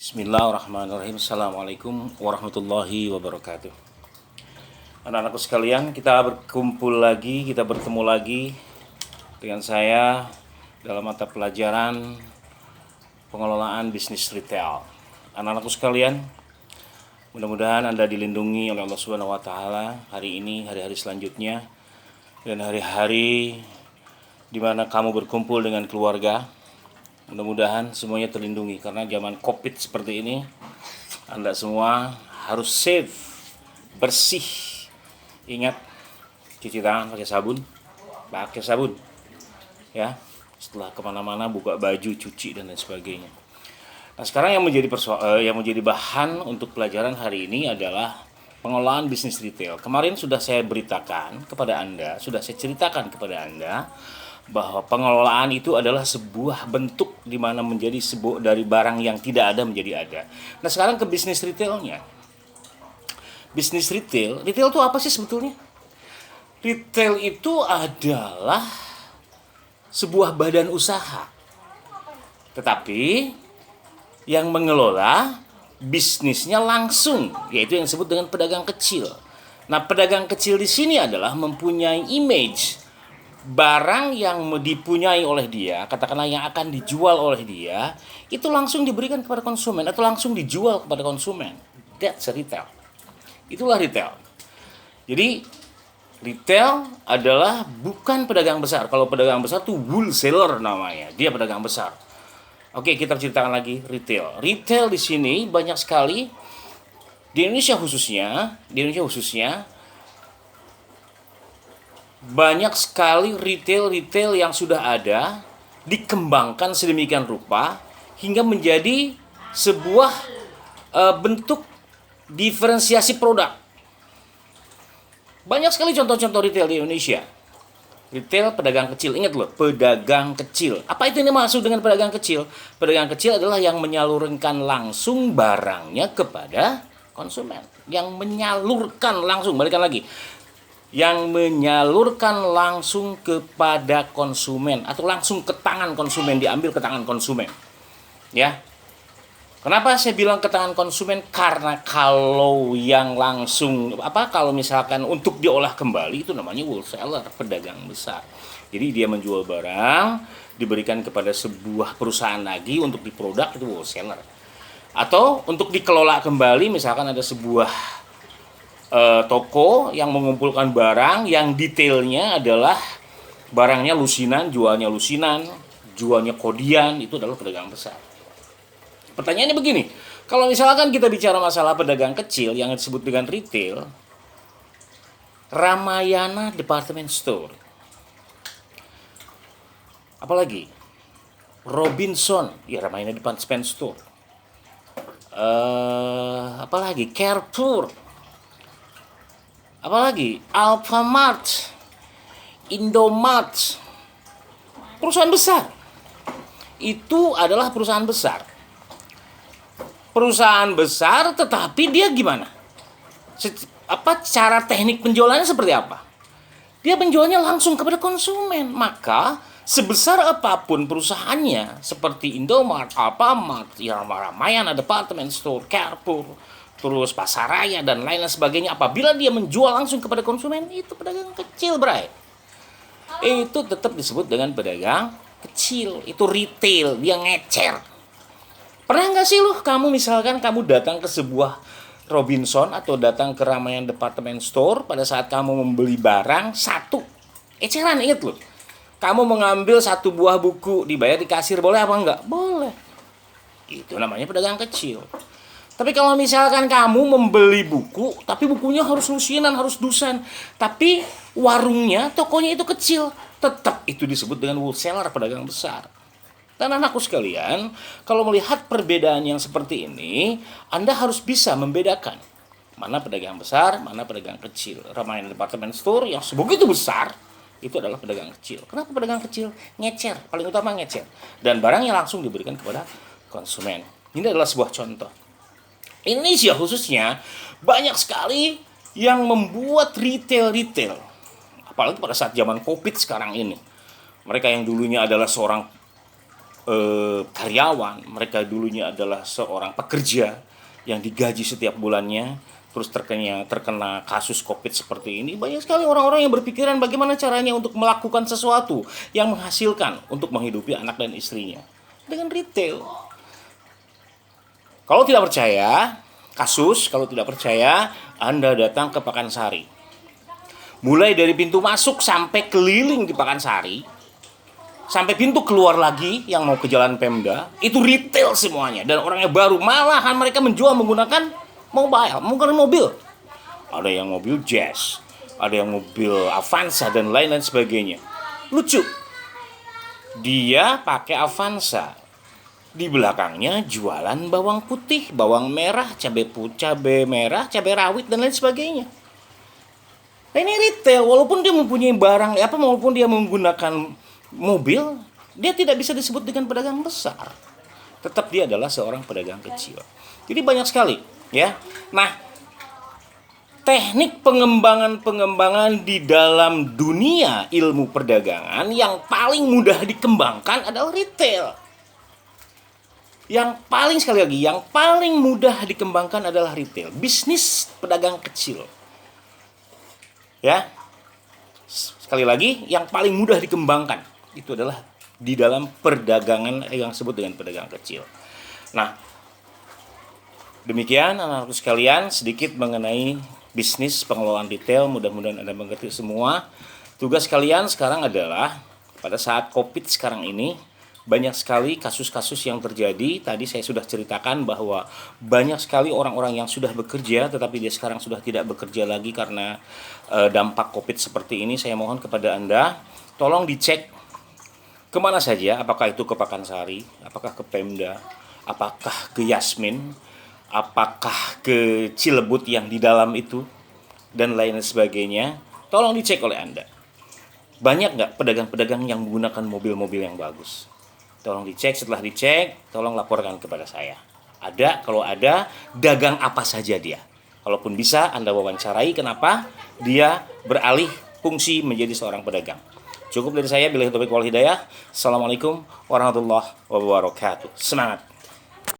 Bismillahirrahmanirrahim. Assalamualaikum warahmatullahi wabarakatuh. Anak-anakku sekalian, kita bertemu lagi dengan saya dalam mata pelajaran pengelolaan bisnis retail. Anak-anakku sekalian, mudah-mudahan Anda dilindungi oleh Allah Subhanahu wa taala hari ini, hari-hari selanjutnya, dan hari-hari di mana kamu berkumpul dengan keluarga. Mudah-mudahan semuanya terlindungi, karena zaman Covid seperti ini Anda semua harus safe, bersih. Ingat, cuci tangan pakai sabun ya. Setelah kemana-mana buka baju, cuci dan lain sebagainya. Nah, sekarang yang menjadi bahan untuk pelajaran hari ini adalah pengelolaan bisnis retail. Kemarin sudah saya ceritakan kepada Anda bahwa pengelolaan itu adalah sebuah bentuk di mana menjadi dari barang yang tidak ada menjadi ada. Nah, sekarang ke bisnis retailnya. Bisnis retail itu apa sih sebetulnya? Retail itu adalah sebuah badan usaha, tetapi yang mengelola bisnisnya langsung, yaitu yang disebut dengan pedagang kecil. Nah, pedagang kecil di sini adalah mempunyai image barang yang dipunyai oleh dia, katakanlah yang akan dijual oleh dia, itu langsung diberikan kepada konsumen atau langsung dijual kepada konsumen. That's a retail. Itulah retail. Jadi retail adalah bukan pedagang besar. Kalau pedagang besar tuh wholesaler namanya, dia pedagang besar. Oke, kita ceritakan lagi retail. Retail di sini banyak sekali di Indonesia khususnya banyak sekali retail yang sudah ada, dikembangkan sedemikian rupa hingga menjadi sebuah bentuk diferensiasi produk. Banyak sekali contoh-contoh retail di Indonesia. Retail pedagang kecil, ingat loh, pedagang kecil. Apa itu yang dimaksud dengan pedagang kecil? Pedagang kecil adalah yang menyalurkan langsung barangnya kepada konsumen. Yang menyalurkan langsung, balikan lagi, yang menyalurkan langsung kepada konsumen atau langsung ke tangan konsumen, diambil ke tangan konsumen. Ya. Kenapa saya bilang ke tangan konsumen? Karena kalau yang langsung kalau misalkan untuk diolah kembali itu namanya wholesaler, pedagang besar. Jadi dia menjual barang, diberikan kepada sebuah perusahaan lagi untuk diproduk, itu wholesaler. Atau untuk dikelola kembali, misalkan ada sebuah toko yang mengumpulkan barang yang detailnya adalah barangnya lusinan, jualnya kodian, itu adalah pedagang besar. Pertanyaannya begini, kalau misalkan kita bicara masalah pedagang kecil yang disebut dengan retail, Ramayana Department Store, apalagi Robinson, ya Ramayana Department Store, apalagi Carrefour, apalagi Alfamart, Indomart, perusahaan besar. Itu adalah perusahaan besar. Perusahaan besar, tetapi dia gimana? Cara teknik penjualannya seperti apa? Dia penjualnya langsung kepada konsumen. Maka sebesar apapun perusahaannya, seperti Indomart, Alfamart, Ramayana Department Store, Carrefour, terus Pasaraya dan lain sebagainya, apabila dia menjual langsung kepada konsumen, itu pedagang kecil, bray. Itu tetap disebut dengan pedagang kecil. Itu retail, dia ngecer. Pernah nggak sih kamu misalkan kamu datang ke sebuah Robinson atau datang ke Ramayana Department Store, pada saat kamu membeli barang satu eceran, ingat loh, kamu mengambil satu buah buku, dibayar di kasir, boleh apa enggak? Boleh. Itu namanya pedagang kecil. Tapi kalau misalkan kamu membeli buku, tapi bukunya harus lusinan, harus dusan, tapi warungnya, tokonya itu kecil, tetap itu disebut dengan wholesaler, pedagang besar. Dan anakku sekalian, kalau melihat perbedaan yang seperti ini, Anda harus bisa membedakan mana pedagang besar, mana pedagang kecil. Ramayana Department Store yang sebegitu besar, itu adalah pedagang kecil. Kenapa pedagang kecil? Ngecer, paling utama ngecer. Dan barangnya langsung diberikan kepada konsumen. Ini adalah sebuah contoh. Indonesia khususnya banyak sekali yang membuat retail, apalagi pada saat zaman Covid sekarang ini. Mereka yang dulunya adalah seorang karyawan, mereka dulunya adalah seorang pekerja yang digaji setiap bulannya, terus terkena kasus COVID seperti ini. Banyak sekali orang-orang yang berpikiran bagaimana caranya untuk melakukan sesuatu yang menghasilkan untuk menghidupi anak dan istrinya dengan retail. Kalau tidak percaya, kalau tidak percaya, Anda datang ke Pakansari. Mulai dari pintu masuk sampai keliling di Pakansari, sampai pintu keluar lagi yang mau ke Jalan Pemda, itu retail semuanya. Dan orangnya baru, malahan mereka menjual menggunakan menggunakan mobil. Ada yang mobil Jazz, ada yang mobil Avanza dan lain-lain sebagainya. Lucu, dia pakai Avanza, di belakangnya jualan bawang putih, bawang merah, cabai merah, cabai rawit dan lain sebagainya. Nah, ini retail, walaupun dia mempunyai barang, walaupun dia menggunakan mobil, dia tidak bisa disebut dengan pedagang besar. Tetap dia adalah seorang pedagang kecil. Jadi banyak sekali, ya. Nah, teknik pengembangan di dalam dunia ilmu perdagangan yang paling mudah dikembangkan adalah retail. Yang paling mudah dikembangkan adalah retail, bisnis pedagang kecil. Ya. Sekali lagi, yang paling mudah dikembangkan itu adalah di dalam perdagangan yang disebut dengan pedagang kecil. Nah, demikian anak-anakku sekalian sedikit mengenai bisnis pengelolaan retail. Mudah-mudahan Anda mengerti semua. Tugas kalian sekarang adalah pada saat COVID sekarang ini banyak sekali kasus-kasus yang terjadi. Tadi saya sudah ceritakan bahwa banyak sekali orang-orang yang sudah bekerja tetapi dia sekarang sudah tidak bekerja lagi karena dampak COVID seperti ini. Saya mohon kepada Anda, tolong dicek kemana saja, apakah itu ke Pakansari, apakah ke Pemda, apakah ke Yasmin, apakah ke Cilebut yang di dalam itu, dan lain sebagainya. Tolong dicek oleh Anda. Banyak nggak pedagang-pedagang yang menggunakan mobil-mobil yang bagus? Tolong dicek, setelah dicek, tolong laporkan kepada saya. Kalau ada, dagang apa saja dia. Kalaupun bisa, Anda wawancarai kenapa dia beralih fungsi menjadi seorang pedagang. Cukup dari saya, billahi taufiq wal hidayah. Assalamualaikum warahmatullahi wabarakatuh. Semangat.